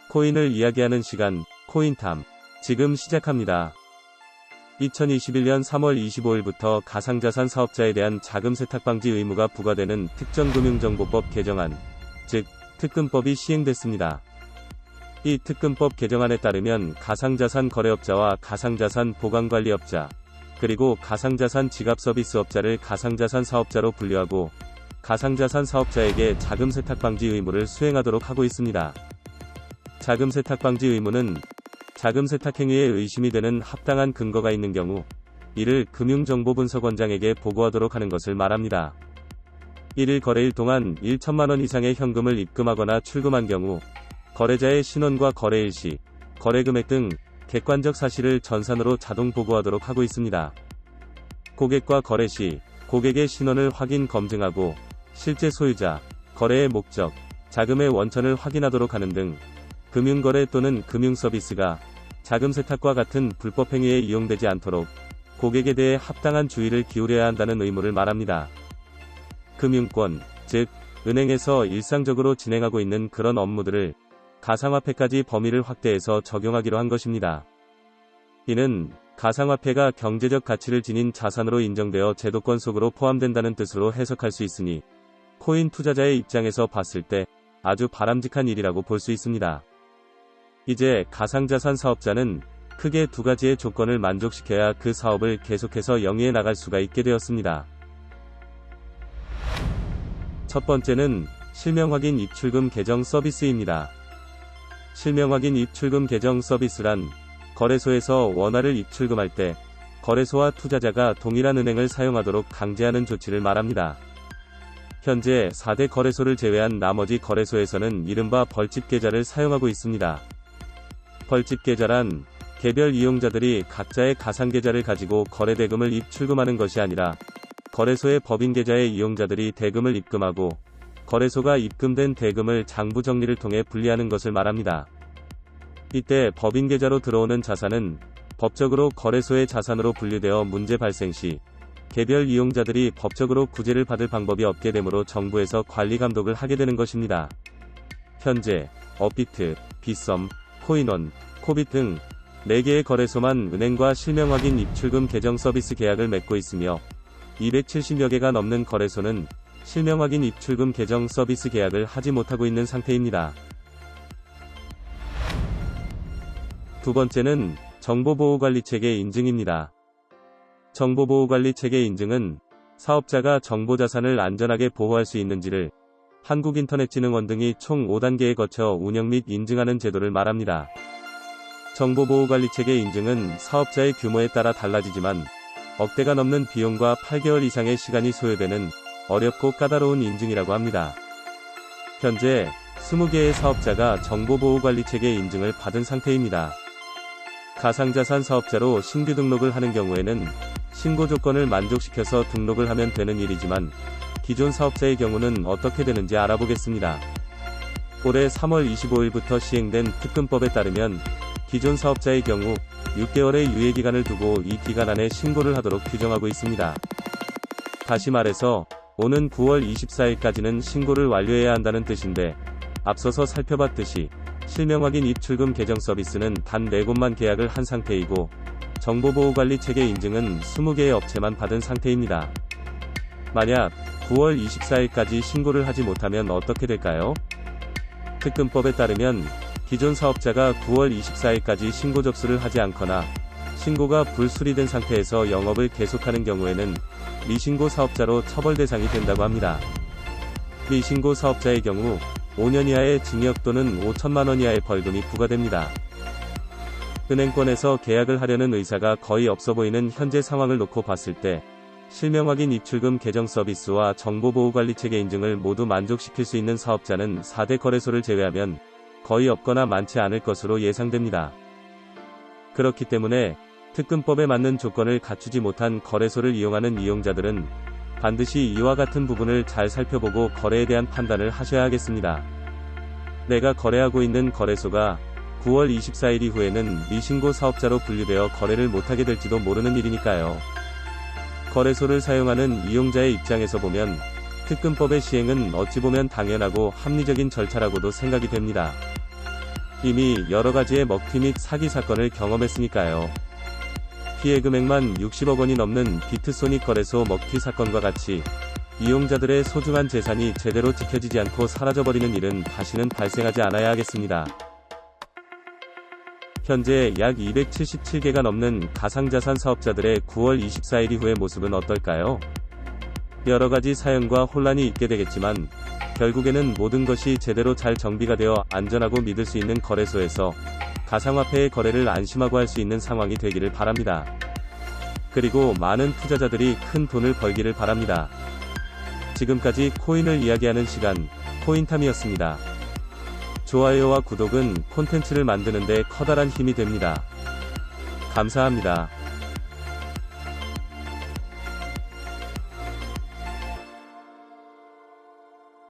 코인을 이야기하는 시간, 코인탐. 지금 시작합니다. 2021년 3월 25일부터 가상자산 사업자에 대한 자금 세탁 방지 의무가 부과되는 특정금융정보법 개정안, 즉 특금법이 시행됐습니다. 이 특금법 개정안에 따르면 가상자산 거래업자와 가상자산 보관관리업자, 그리고 가상자산 지갑서비스업자를 가상자산 사업자로 분류하고 가상자산 사업자에게 자금 세탁 방지 의무를 수행하도록 하고 있습니다. 자금 세탁 방지 의무는 자금 세탁 행위에 의심이 되는 합당한 근거가 있는 경우 이를 금융정보분석원장에게 보고하도록 하는 것을 말합니다. 1일 거래일 동안 1천만원 이상의 현금을 입금하거나 출금한 경우 거래자의 신원과 거래일 시, 거래금액 등 객관적 사실을 전산으로 자동 보고하도록 하고 있습니다. 고객과 거래 시 고객의 신원을 확인 검증하고 실제 소유자, 거래의 목적, 자금의 원천을 확인하도록 하는 등 금융거래 또는 금융서비스가 자금 세탁과 같은 불법 행위에 이용되지 않도록 고객에 대해 합당한 주의를 기울여야 한다는 의무를 말합니다. 금융권, 즉 은행에서 일상적으로 진행하고 있는 그런 업무들을 가상화폐까지 범위를 확대해서 적용하기로 한 것입니다. 이는 가상화폐가 경제적 가치를 지닌 자산으로 인정되어 제도권 속으로 포함된다는 뜻으로 해석할 수 있으니 코인 투자자의 입장에서 봤을 때 아주 바람직한 일이라고 볼 수 있습니다. 이제 가상자산 사업자는 크게 두 가지의 조건을 만족시켜야 그 사업을 계속해서 영위해 나갈 수가 있게 되었습니다. 첫 번째는 실명 확인 입출금 계정 서비스입니다. 실명 확인 입출금 계정 서비스란 거래소에서 원화를 입출금할 때 거래소와 투자자가 동일한 은행을 사용하도록 강제하는 조치를 말합니다. 현재 4대 거래소를 제외한 나머지 거래소에서는 이른바 벌집 계좌를 사용하고 있습니다. 벌집 계좌란 개별 이용자들이 각자의 가상 계좌를 가지고 거래 대금을 입출금하는 것이 아니라 거래소의 법인 계좌의 이용자들이 대금을 입금하고 거래소가 입금된 대금을 장부 정리를 통해 분리하는 것을 말합니다. 이때 법인 계좌로 들어오는 자산은 법적으로 거래소의 자산으로 분류되어 문제 발생 시 개별 이용자들이 법적으로 구제를 받을 방법이 없게 되므로 정부에서 관리 감독을 하게 되는 것입니다. 현재 업비트, 빗썸, 코인원, 코빗 등 4개의 거래소만 은행과 실명 확인 입출금 계정 서비스 계약을 맺고 있으며 270여 개가 넘는 거래소는 실명 확인 입출금 계정 서비스 계약을 하지 못하고 있는 상태입니다. 두 번째는 정보보호관리체계 인증입니다. 정보보호관리체계 인증은 사업자가 정보자산을 안전하게 보호할 수 있는지를 한국인터넷진흥원 등이 총 5단계에 거쳐 운영 및 인증하는 제도를 말합니다. 정보보호관리체계 인증은 사업자의 규모에 따라 달라지지만 억대가 넘는 비용과 8개월 이상의 시간이 소요되는 어렵고 까다로운 인증이라고 합니다. 현재 20개의 사업자가 정보보호관리체계 인증을 받은 상태입니다. 가상자산 사업자로 신규 등록을 하는 경우에는 신고 조건을 만족시켜서 등록을 하면 되는 일이지만 기존 사업자의 경우는 어떻게 되는지 알아보겠습니다. 올해 3월 25일부터 시행된 특금법에 따르면 기존 사업자의 경우 6개월의 유예기간을 두고 이 기간 안에 신고를 하도록 규정하고 있습니다. 다시 말해서 오는 9월 24일까지는 신고를 완료해야 한다는 뜻인데 앞서서 살펴봤듯이 실명 확인 입출금 계정 서비스는 단 4곳만 계약을 한 상태이고 정보보호관리체계 인증은 20개의 업체만 받은 상태입니다. 만약 9월 24일까지 신고를 하지 못하면 어떻게 될까요? 특금법에 따르면 기존 사업자가 9월 24일까지 신고 접수를 하지 않거나 신고가 불수리된 상태에서 영업을 계속하는 경우에는 미신고 사업자로 처벌 대상이 된다고 합니다. 미신고 사업자의 경우 5년 이하의 징역 또는 5천만원 이하의 벌금이 부과됩니다. 은행권에서 계약을 하려는 의사가 거의 없어 보이는 현재 상황을 놓고 봤을 때 실명 확인 입출금 계정 서비스와 정보보호관리체계 인증을 모두 만족시킬 수 있는 사업자는 4대 거래소를 제외하면 거의 없거나 많지 않을 것으로 예상됩니다. 그렇기 때문에 특금법에 맞는 조건을 갖추지 못한 거래소를 이용하는 이용자들은 반드시 이와 같은 부분을 잘 살펴보고 거래에 대한 판단을 하셔야 하겠습니다. 내가 거래하고 있는 거래소가 9월 24일 이후에는 미신고 사업자로 분류되어 거래를 못하게 될지도 모르는 일이니까요. 거래소를 사용하는 이용자의 입장에서 보면 특금법의 시행은 어찌 보면 당연하고 합리적인 절차라고도 생각이 됩니다. 이미 여러가지의 먹튀 및 사기 사건을 경험했으니까요. 피해 금액만 60억 원이 넘는 비트소닉 거래소 먹튀 사건과 같이 이용자들의 소중한 재산이 제대로 지켜지지 않고 사라져버리는 일은 다시는 발생하지 않아야 하겠습니다. 현재 약 277개가 넘는 가상자산 사업자들의 9월 24일 이후의 모습은 어떨까요? 여러가지 사연과 혼란이 있게 되겠지만 결국에는 모든 것이 제대로 잘 정비가 되어 안전하고 믿을 수 있는 거래소에서 가상화폐의 거래를 안심하고 할 수 있는 상황이 되기를 바랍니다. 그리고 많은 투자자들이 큰 돈을 벌기를 바랍니다. 지금까지 코인을 이야기하는 시간, 코인탐이었습니다. 좋아요와 구독은 콘텐츠를 만드는 데 커다란 힘이 됩니다. 감사합니다.